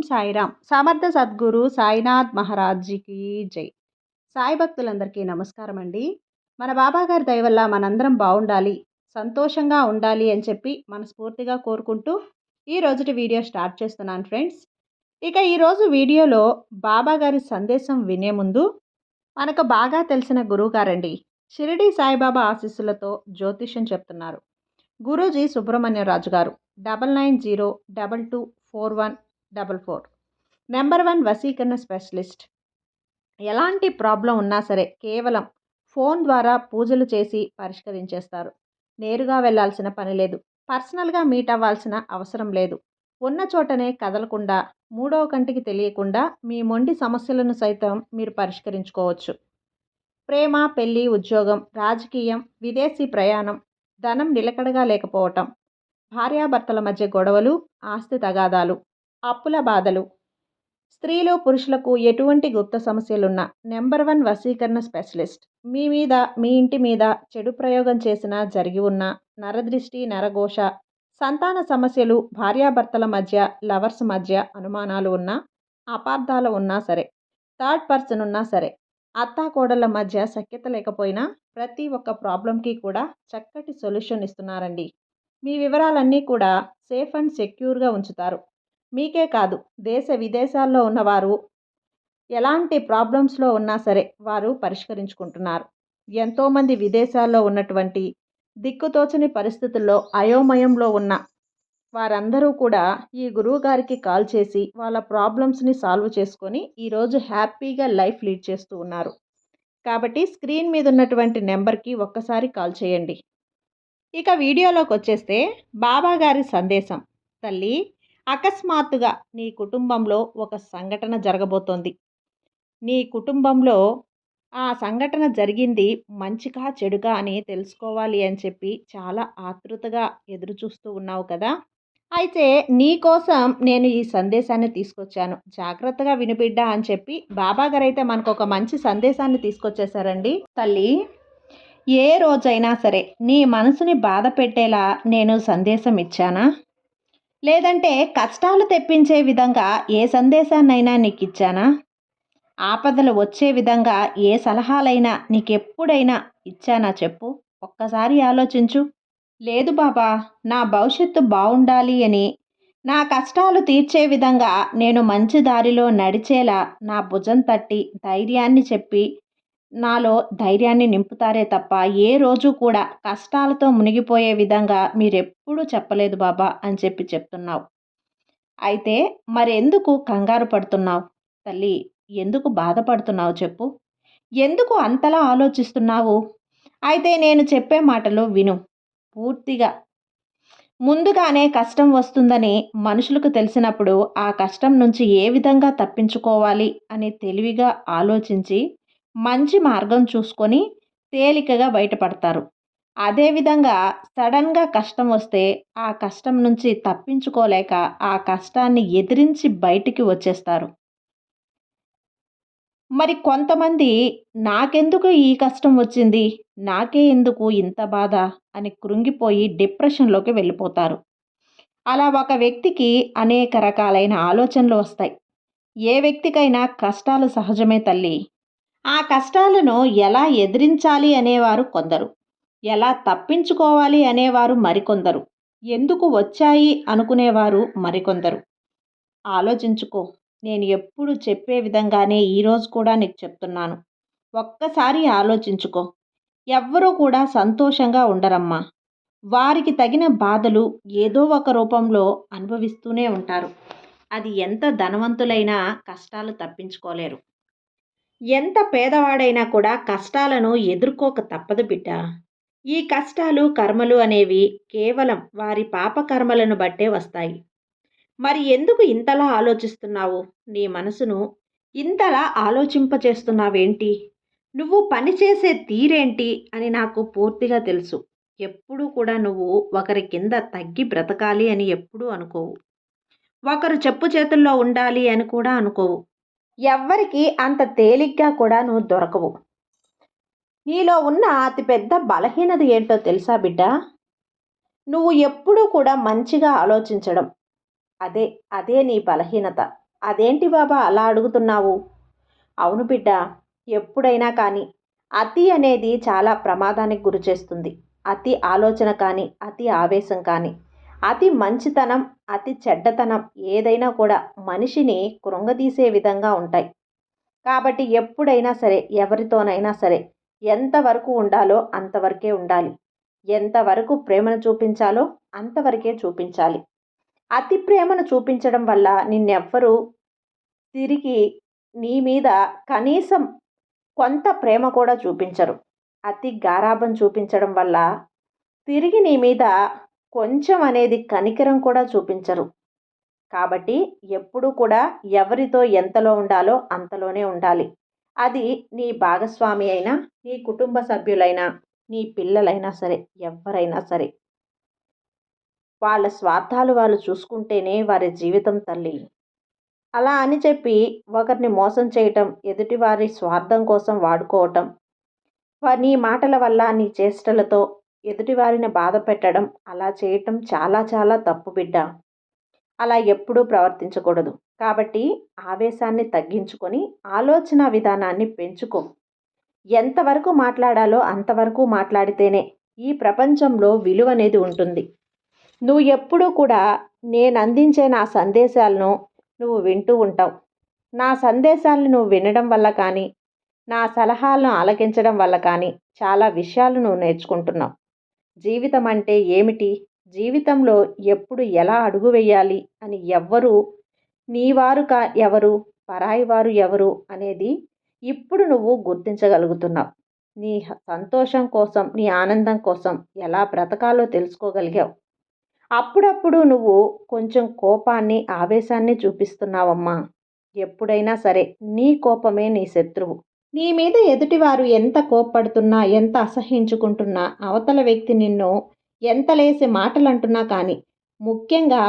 సాయిరామ్. సమర్థ సద్గురు సాయినాథ్ మహారాజ్‌కి జై. సాయి భక్తులందరికీ నమస్కారం అండి. మన బాబాగారి దయ వల్ల మనందరం బాగుండాలి, సంతోషంగా ఉండాలి అని చెప్పి మనస్ఫూర్తిగా కోరుకుంటూ ఈ రోజుటి వీడియో స్టార్ట్ చేస్తున్నాను ఫ్రెండ్స్. ఇక ఈరోజు వీడియోలో బాబాగారి సందేశం వినే ముందు మనకు బాగా తెలిసిన గురువుగారండి, షిరిడి సాయిబాబా ఆశీస్సులతో జ్యోతిష్యం చెప్తున్నారు గురూజీ సుబ్రహ్మణ్యరాజు గారు. 9902224144 నెంబర్ 1 వశీకరణ స్పెషలిస్ట్. ఎలాంటి ప్రాబ్లం ఉన్నా సరే కేవలం ఫోన్ ద్వారా పూజలు చేసి పరిష్కరించేస్తారు. నేరుగా వెళ్ళాల్సిన పని లేదు, పర్సనల్గా మీట్ అవ్వాల్సిన అవసరం లేదు. ఉన్న చోటనే కదలకుండా, మూడవ కంటికి తెలియకుండా మీ మొండి సమస్యలను సైతం మీరు పరిష్కరించుకోవచ్చు. ప్రేమ, పెళ్లి, ఉద్యోగం, రాజకీయం, విదేశీ ప్రయాణం, ధనం నిలకడగా లేకపోవటం, భార్యాభర్తల మధ్య గొడవలు, ఆస్తి తగాదాలు, అప్పుల బాధలు, స్త్రీలు పురుషులకు ఎటువంటి గుప్త సమస్యలున్నా నెంబర్ 1 వశీకరణ స్పెషలిస్ట్. మీ మీద, మీ ఇంటి మీద చెడు ప్రయోగం చేసినా, జరిగి ఉన్న నరదృష్టి, నరఘోష, సంతాన సమస్యలు, భార్యాభర్తల మధ్య, లవర్స్ మధ్య అనుమానాలు ఉన్నా, అపార్థాలు ఉన్నా సరే, థర్డ్ పర్సన్ ఉన్నా సరే, అత్తాకోడళ్ళ మధ్య సఖ్యత లేకపోయినా ప్రతి ఒక్క ప్రాబ్లంకి కూడా చక్కటి సొల్యూషన్ ఇస్తున్నారండి. మీ వివరాలన్నీ కూడా సేఫ్ అండ్ సెక్యూర్గా ఉంచుతారు. మీకే కాదు, దేశ విదేశాల్లో ఉన్నవారు ఎలాంటి ప్రాబ్లమ్స్లో ఉన్నా సరే వారు పరిష్కరించుకుంటున్నారు. ఎంతోమంది విదేశాల్లో ఉన్నటువంటి దిక్కుతోచని పరిస్థితుల్లో అయోమయంలో ఉన్న వారందరూ కూడా ఈ గురువు గారికి కాల్ చేసి వాళ్ళ ప్రాబ్లమ్స్ని సాల్వ్ చేసుకొని ఈరోజు హ్యాపీగా లైఫ్ లీడ్ చేస్తూ ఉన్నారు. కాబట్టి స్క్రీన్ మీద ఉన్నటువంటి నెంబర్కి ఒక్కసారి కాల్ చేయండి. ఇక వీడియోలోకి వచ్చేస్తే బాబా గారి సందేశం. తల్లి, అకస్మాత్తుగా నీ కుటుంబంలో ఒక సంఘటన జరగబోతోంది. నీ కుటుంబంలో ఆ సంఘటన జరిగింది మంచిగా చెడుగా అని తెలుసుకోవాలి అని చెప్పి చాలా ఆతృతగా ఎదురు చూస్తూ ఉన్నావు కదా. అయితే నీ కోసం నేను ఈ సందేశాన్ని తీసుకొచ్చాను, జాగ్రత్తగా వినిబిడ్డా అని చెప్పి బాబా గారు అయితే మనకు ఒక మంచి సందేశాన్ని తీసుకొచ్చేసారండి. తల్లి, ఏ రోజైనా సరే నీ మనసుని బాధ పెట్టేలా నేను సందేశం ఇచ్చానా? లేదంటే కష్టాలు తెప్పించే విధంగా ఏ సందేశాన్నైనా నీకు ఇచ్చానా? ఆపదలు వచ్చే విధంగా ఏ సలహాలైనా నీకెప్పుడైనా ఇచ్చానా చెప్పు, ఒక్కసారి ఆలోచించు. లేదు బాబా, నా భవిష్యత్తు బాగుండాలి అని, నా కష్టాలు తీర్చే విధంగా నేను మంచి దారిలో నడిచేలా నా భుజం తట్టి ధైర్యాన్ని చెప్పి నాలో ధైర్యాన్ని నింపుతారే తప్ప ఏ రోజు కూడా కష్టాలతో మునిగిపోయే విధంగా మీరెప్పుడూ చెప్పలేదు బాబా అని చెప్పి చెప్తున్నావు. అయితే మరెందుకు కంగారు పడుతున్నావు తల్లి? ఎందుకు బాధపడుతున్నావు చెప్పు? ఎందుకు అంతలా ఆలోచిస్తున్నావు? అయితే నేను చెప్పే మాటలు విను పూర్తిగా. ముందుగానే కష్టం వస్తుందని మనుషులకు తెలిసినప్పుడు ఆ కష్టం నుంచి ఏ విధంగా తప్పించుకోవాలి అని తెలివిగా ఆలోచించి మంచి మార్గం చూసుకొని తేలికగా బయటపడతారు. అదేవిధంగా సడన్గా కష్టం వస్తే ఆ కష్టం నుంచి తప్పించుకోలేక ఆ కష్టాన్ని ఎదిరించి బయటికి వచ్చేస్తారు. మరి కొంతమంది నాకెందుకు ఈ కష్టం వచ్చింది, నాకే ఎందుకు ఇంత బాధ అని కృంగిపోయి డిప్రెషన్లోకి వెళ్ళిపోతారు. అలా ఒక వ్యక్తికి అనేక రకాలైన ఆలోచనలు వస్తాయి. ఏ వ్యక్తికైనా కష్టాలు సహజమే తల్లి. ఆ కష్టాలను ఎలా ఎదిరించాలి అనేవారు కొందరు, ఎలా తప్పించుకోవాలి అనేవారు మరికొందరు, ఎందుకు వచ్చాయి అనుకునేవారు మరికొందరు. ఆలోచించుకో. నేను ఎప్పుడు చెప్పే విధంగానే ఈరోజు కూడా నీకు చెప్తున్నాను. ఒక్కసారి ఆలోచించుకో. ఎవ్వరూ కూడా సంతోషంగా ఉండరమ్మా. వారికి తగిన బాధలు ఏదో ఒక రూపంలో అనుభవిస్తూనే ఉంటారు. అది ఎంత ధనవంతులైనా కష్టాలు తప్పించుకోలేరు. ఎంత పేదవాడైనా కూడా కష్టాలను ఎదుర్కోక తప్పదు బిడ్డ. ఈ కష్టాలు, కర్మలు అనేవి కేవలం వారి పాపకర్మలను బట్టే వస్తాయి. మరి ఎందుకు ఇంతలా ఆలోచిస్తున్నావు? నీ మనసును ఇంతలా ఆలోచింపచేస్తున్నావేంటి? నువ్వు పనిచేసే తీరేంటి అని నాకు పూర్తిగా తెలుసు. ఎప్పుడూ కూడా నువ్వు ఒకరి కింద తగ్గి బ్రతకాలి అని ఎప్పుడూ అనుకోవు. ఒకరు చెప్పు చేతుల్లో ఉండాలి అని కూడా అనుకోవు. ఎవ్వరికి అంత తేలిగ్గా కూడా నువ్వు దొరకవు. నీలో ఉన్న అతిపెద్ద బలహీనత ఏంటో తెలుసా బిడ్డ? నువ్వు ఎప్పుడూ కూడా మంచిగా ఆలోచించడం. అదే నీ బలహీనత. అదేంటి బాబా అలా అడుగుతున్నావు? అవును బిడ్డ, ఎప్పుడైనా కానీ అతి అనేది చాలా ప్రమాదానికి గురి చేస్తుంది. అతి ఆలోచన కానీ, అతి ఆవేశం కానీ, అతి మంచితనం, అతి చెడ్డతనం ఏదైనా కూడా మనిషిని కృంగదీసే విధంగా ఉంటాయి. కాబట్టి ఎప్పుడైనా సరే, ఎవరితోనైనా సరే ఎంతవరకు ఉండాలో అంతవరకే ఉండాలి. ఎంతవరకు ప్రేమను చూపించాలో అంతవరకే చూపించాలి. అతి ప్రేమను చూపించడం వల్ల నిన్నెవ్వరూ తిరిగి నీ మీద కనీసం కొంత ప్రేమ కూడా చూపించరు. అతి గారాబం చూపించడం వల్ల తిరిగి నీ మీద కొంచెం అనేది కనికరం కూడా చూపించరు. కాబట్టి ఎప్పుడూ కూడా ఎవరితో ఎంతలో ఉండాలో అంతలోనే ఉండాలి. అది నీ భాగస్వామి అయినా, నీ కుటుంబ సభ్యులైనా, నీ పిల్లలైనా సరే, ఎవ్వరైనా సరే. వాళ్ళ స్వార్థాలు వాళ్ళు చూసుకుంటేనే వారి జీవితం తల్లి. అలా అని చెప్పి ఒకరిని మోసం చేయటం, ఎదుటివారి స్వార్థం కోసం వాడుకోవటం, నీ మాటల వల్ల, నీ చేష్టలతో ఎదుటివారిని బాధ పెట్టడం, అలా చేయటం చాలా చాలా తప్పు బిడ్డ. అలా ఎప్పుడూ ప్రవర్తించకూడదు. కాబట్టి ఆవేశాన్ని తగ్గించుకొని ఆలోచన విధానాన్ని పెంచుకో. ఎంతవరకు మాట్లాడాలో అంతవరకు మాట్లాడితేనే ఈ ప్రపంచంలో విలువ అనేది ఉంటుంది. నువ్వు ఎప్పుడూ కూడా నేను అందించే నా సందేశాలను నువ్వు వింటూ ఉంటావు. నా సందేశాలను నువ్వు వినడం వల్ల కానీ, నా సలహాలను ఆలకించడం వల్ల కానీ చాలా విషయాలు నువ్వు నేర్చుకుంటున్నావు. జీవితం అంటే ఏమిటి, జీవితంలో ఎప్పుడు ఎలా అడుగు వేయాలి అని ఎవ్వరు, నీవారు ఎవరు, పరాయి వారు ఎవరు అనేది ఇప్పుడు నువ్వు గుర్తించగలుగుతున్నావు. నీ సంతోషం కోసం, నీ ఆనందం కోసం ఎలా బ్రతకాలో తెలుసుకోగలిగావు. అప్పుడప్పుడు నువ్వు కొంచెం కోపాన్ని, ఆవేశాన్ని చూపిస్తున్నావమ్మా. ఎప్పుడైనా సరే నీ కోపమే నీ శత్రువు. నీ మీద ఎదుటివారు ఎంత కోప్పడుతున్నా, ఎంత అసహ్యించుకుంటున్నా, అవతల వ్యక్తి నిన్ను ఎంత లేసి మాటలంటున్నా కానీ, ముఖ్యంగా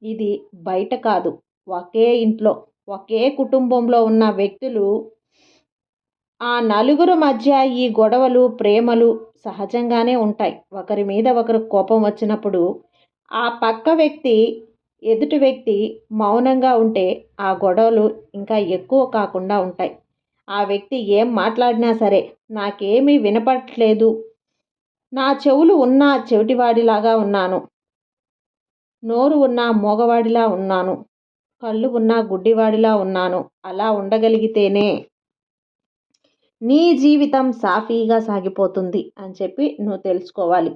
ఇది బయట కాదు, ఒకే ఇంట్లో, ఒకే కుటుంబంలో ఉన్న వ్యక్తులు, ఆ నలుగురు మధ్య ఈ గొడవలు, ప్రేమలు సహజంగానే ఉంటాయి. ఒకరి మీద ఒకరు కోపం వచ్చినప్పుడు ఆ పక్క వ్యక్తి, ఎదుటి వ్యక్తి మౌనంగా ఉంటే ఆ గొడవలు ఇంకా ఎక్కువ కాకుండా ఉంటాయి. ఆ వ్యక్తి ఏం మాట్లాడినా సరే నాకేమీ వినపడట్లేదు, నా చెవులు ఉన్న చెవిటివాడిలాగా ఉన్నాను, నోరు ఉన్న మోగవాడిలా ఉన్నాను, కళ్ళు ఉన్న గుడ్డివాడిలా ఉన్నాను, అలా ఉండగలిగితేనే నీ జీవితం సాఫీగా సాగిపోతుంది అని చెప్పి నువ్వు తెలుసుకోవాలి.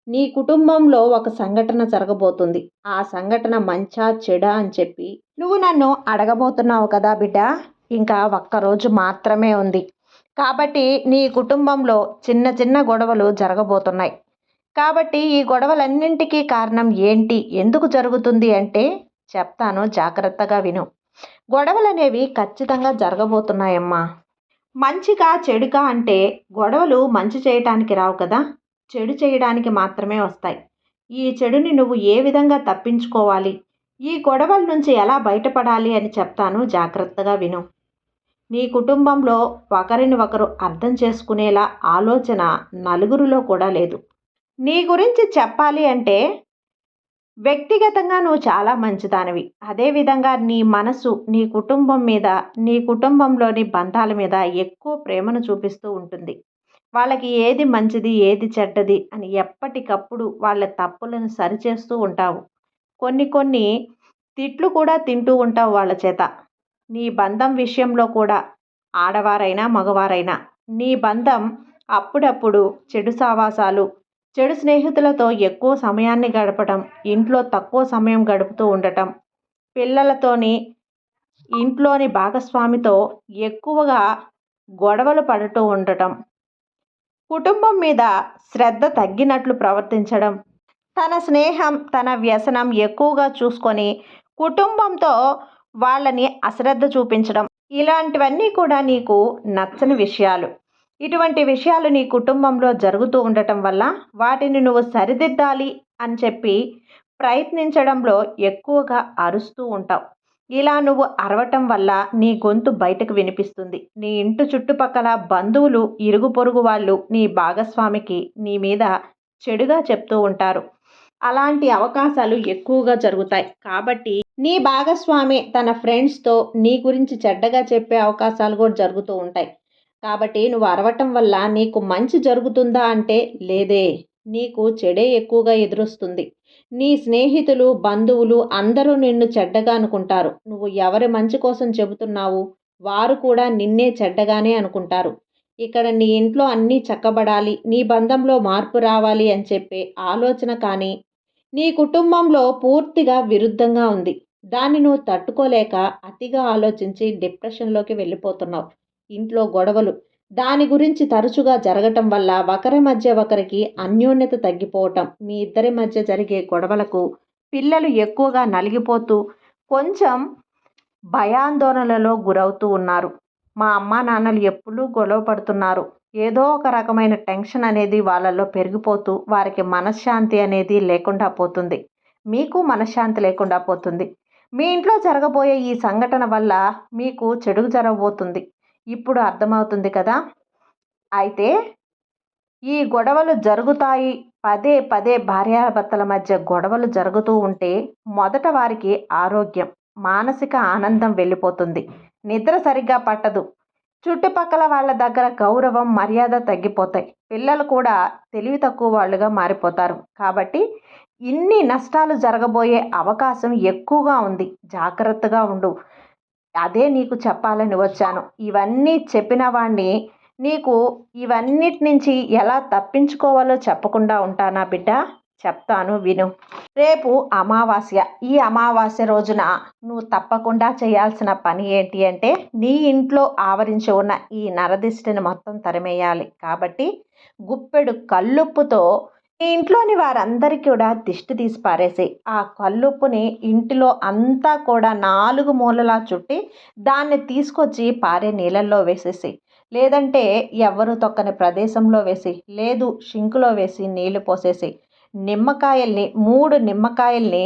నీ కుటుంబంలో ఒక సంఘటన జరగబోతుంది. ఆ సంఘటన మంచా చెడా అని చెప్పి నువ్వు నన్ను అడగబోతున్నావు కదా బిడ్డ. ఇంకా ఒక్కరోజు మాత్రమే ఉంది. కాబట్టి నీ కుటుంబంలో చిన్న చిన్న గొడవలు జరగబోతున్నాయి. కాబట్టి ఈ గొడవలన్నింటికీ కారణం ఏంటి, ఎందుకు జరుగుతుంది అంటే చెప్తాను, జాగ్రత్తగా విను. గొడవలు అనేవి ఖచ్చితంగా జరగబోతున్నాయమ్మా. మంచిగా చెడుగా అంటే గొడవలు మంచి చేయటానికి రావు కదా, చెడు చేయడానికి మాత్రమే వస్తాయి. ఈ చెడుని నువ్వు ఏ విధంగా తప్పించుకోవాలి, ఈ గొడవల నుంచి ఎలా బయటపడాలి అని చెప్తాను, జాగ్రత్తగా విను. నీ కుటుంబంలో ఒకరిని ఒకరు అర్థం చేసుకునేలా ఆలోచన నలుగురిలో కూడా లేదు. నీ గురించి చెప్పాలి అంటే వ్యక్తిగతంగా నువ్వు చాలా మంచిదానివి. అదేవిధంగా నీ మనసు నీ కుటుంబం మీద, నీ కుటుంబంలోని బంధాల మీద ఎక్కువ ప్రేమను చూపిస్తూ ఉంటుంది. వాళ్ళకి ఏది మంచిది, ఏది చెడ్డది అని ఎప్పటికప్పుడు వాళ్ళ తప్పులను సరిచేస్తూ ఉంటావు. కొన్ని కొన్ని తిట్లు కూడా తింటూ ఉంటావు వాళ్ళ చేత. నీ బంధం విషయంలో కూడా ఆడవారైనా మగవారైనా నీ బంధం అప్పుడప్పుడు చెడు సావాసాలు, చెడు స్నేహితులతో ఎక్కువ సమయాన్ని గడపడం, ఇంట్లో తక్కువ సమయం గడుపుతూ ఉండటం, పిల్లలతోని, ఇంట్లోని భాగస్వామితో ఎక్కువగా గొడవలు పడుతూ ఉండటం, కుటుంబం మీద శ్రద్ధ తగ్గినట్లు ప్రవర్తించడం, తన స్నేహం, తన వ్యసనం ఎక్కువగా చూసుకొని కుటుంబంతో వాళ్ళని అశ్రద్ధ చూపించడం, ఇలాంటివన్నీ కూడా నీకు నచ్చని విషయాలు. ఇటువంటి విషయాలు నీ కుటుంబంలో జరుగుతూ ఉండటం వల్ల వాటిని నువ్వు సరిదిద్దాలి అని చెప్పి ప్రయత్నించడంలో ఎక్కువగా అరుస్తూ ఉంటావు. ఇలా నువ్వు అరవటం వల్ల నీ గొంతు బయటకు వినిపిస్తుంది. నీ ఇంటి చుట్టుపక్కల బంధువులు, ఇరుగు పొరుగు వాళ్ళు నీ భాగస్వామికి నీ మీద చెడుగా చెప్తూ ఉంటారు. అలాంటి అవకాశాలు ఎక్కువగా జరుగుతాయి. కాబట్టి నీ భాగస్వామి తన ఫ్రెండ్స్‌తో నీ గురించి చెడ్డగా చెప్పే అవకాశాలు కూడా జరుగుతూ ఉంటాయి. కాబట్టి నువ్వు అరవటం వల్ల నీకు మంచి జరుగుతుందా అంటే లేదే. నీకు చెడే ఎక్కువగా ఎదురొస్తుంది. నీ స్నేహితులు, బంధువులు అందరూ నిన్ను చెడ్డగా అనుకుంటారు. నువ్వు ఎవరి మంచి కోసం చెబుతున్నావు, వారు కూడా నిన్నే చెడ్డగానే అనుకుంటారు. ఇక్కడ నీ ఇంట్లో అన్నీ చక్కబడాలి, నీ బంధంలో మార్పు రావాలి అని చెప్పే ఆలోచన కానీ, నీ కుటుంబంలో పూర్తిగా విరుద్ధంగా ఉంది. దాన్ని నువ్వు తట్టుకోలేక అతిగా ఆలోచించి డిప్రెషన్‌లోకి వెళ్ళిపోతున్నావు. ఇంట్లో గొడవలు, దాని గురించి తరచుగా జరగటం వల్ల ఒకరి మధ్య ఒకరికి అన్యోన్యత తగ్గిపోవటం, మీ ఇద్దరి మధ్య జరిగే గొడవలకు పిల్లలు ఎక్కువగా నలిగిపోతూ కొంచెం భయాందోళనలలో గురవుతూ ఉన్నారు. మా అమ్మా నాన్నలు ఎప్పుడూ గొడవ పడుతున్నారు. ఏదో ఒక రకమైన టెన్షన్ అనేది వాళ్ళలో పెరిగిపోతూ వారికి మనశ్శాంతి అనేది లేకుండా పోతుంది. మీకు మనశ్శాంతి లేకుండా పోతుంది. మీ ఇంట్లో జరగబోయే ఈ సంఘటన వల్ల మీకు చెడు జరగబోతుంది. ఇప్పుడు అర్థమవుతుంది కదా! అయితే ఈ గొడవలు జరుగుతాయి. పదే పదే భార్యాభర్తల మధ్య గొడవలు జరుగుతూ ఉంటే మొదట వారికి ఆరోగ్యం, మానసిక ఆనందం వెళ్ళిపోతుంది. నిద్ర సరిగ్గా పట్టదు. చుట్టుపక్కల వాళ్ళ దగ్గర గౌరవం, మర్యాద తగ్గిపోతాయి. పిల్లలు కూడా తెలివి తక్కువ వాళ్ళుగా మారిపోతారు. కాబట్టి ఇన్ని నష్టాలు జరగబోయే అవకాశం ఎక్కువగా ఉంది. జాగ్రత్తగా ఉండు. అదే నీకు చెప్పాలని వచ్చాను. ఇవన్నీ చెప్పిన వాడిని నీకు ఇవన్నిటి నుంచి ఎలా తప్పించుకోవాలో చెప్పకుండా ఉంటానా బిడ్డ? చెప్తాను విను. రేపు అమావాస్య. ఈ అమావాస్య రోజున నువ్వు తప్పకుండా చేయాల్సిన పని ఏంటి అంటే, నీ ఇంట్లో ఆవరించి ఉన్న ఈ నరదిష్టిని మొత్తం తరిమేయాలి. కాబట్టి గుప్పెడు కల్లుప్పుతో నీ ఇంట్లోని వారందరికీ కూడా దిష్టి తీసి పారేసేయి. ఆ కల్లుప్పుని ఇంటిలో అంతా కూడా 4 మూలలా చుట్టి దాన్ని తీసుకొచ్చి పారే నీళ్ళల్లో వేసేసేయి. లేదంటే ఎవ్వరు తొక్కని ప్రదేశంలో వేసి, లేదు షింకులో వేసి నీళ్లు పోసేసి, నిమ్మకాయల్ని 3 నిమ్మకాయల్ని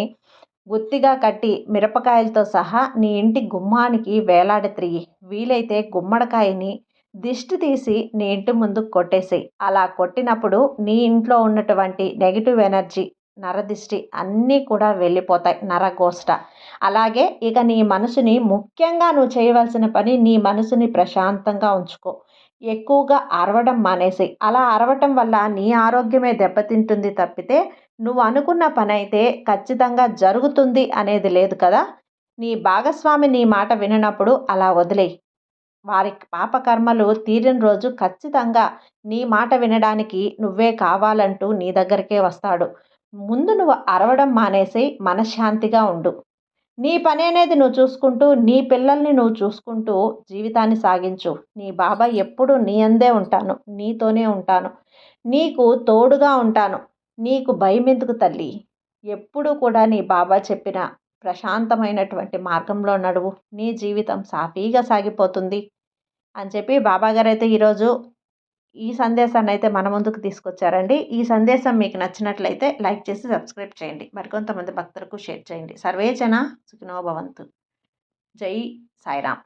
గుత్తిగా కట్టి మిరపకాయలతో సహా నీ ఇంటి గుమ్మానికి వేలాడత్రియ్యి. వీలైతే గుమ్మడికాయని దిష్టి తీసి నీ ఇంటి ముందు కొట్టేసేయి. అలా కొట్టినప్పుడు నీ ఇంట్లో ఉన్నటువంటి నెగిటివ్ ఎనర్జీ, నరదిష్టి అన్నీ కూడా వెళ్ళిపోతాయి. నరగోష్ట. అలాగే ఇక నీ మనసుని ముఖ్యంగా నువ్వు చేయవలసిన పని, నీ మనసుని ప్రశాంతంగా ఉంచుకో. ఎక్కువగా అరవడం మానేసేయి. అలా అరవటం వల్ల నీ ఆరోగ్యమే దెబ్బతింటుంది తప్పితే నువ్వు అనుకున్న పని అయితే ఖచ్చితంగా జరుగుతుంది అనేది లేదు కదా! నీ భాగస్వామి నీ మాట విననప్పుడు అలా వదిలేయి. వారి పాపకర్మలు తీరిన రోజు ఖచ్చితంగా నీ మాట వినడానికి నువ్వే కావాలంటూ నీ దగ్గరికే వస్తాడు. ముందు నువ్వు అరవడం మానేసి మనశ్శాంతిగా ఉండు. నీ పని అనేది నువ్వు చూసుకుంటూ, నీ పిల్లల్ని నువ్వు చూసుకుంటూ జీవితాన్ని సాగించు. నీ బాబాయ్ ఎప్పుడు నీ అందే ఉంటాను, నీతోనే ఉంటాను, నీకు తోడుగా ఉంటాను. నీకు భయమెందుకు తల్లి? ఎప్పుడూ కూడా నీ బాబా చెప్పిన ప్రశాంతమైనటువంటి మార్గంలో నడువు. నీ జీవితం సాఫీగా సాగిపోతుంది అని చెప్పి బాబాగారైతే ఈరోజు ఈ సందేశాన్ని అయితే మన ముందుకు తీసుకొచ్చారండి. ఈ సందేశం మీకు నచ్చినట్లయితే లైక్ చేసి సబ్స్క్రైబ్ చేయండి. మరికొంతమంది భక్తులకు షేర్ చేయండి. సర్వేజన సుఖినో భవంతు. జై సాయిరామ్.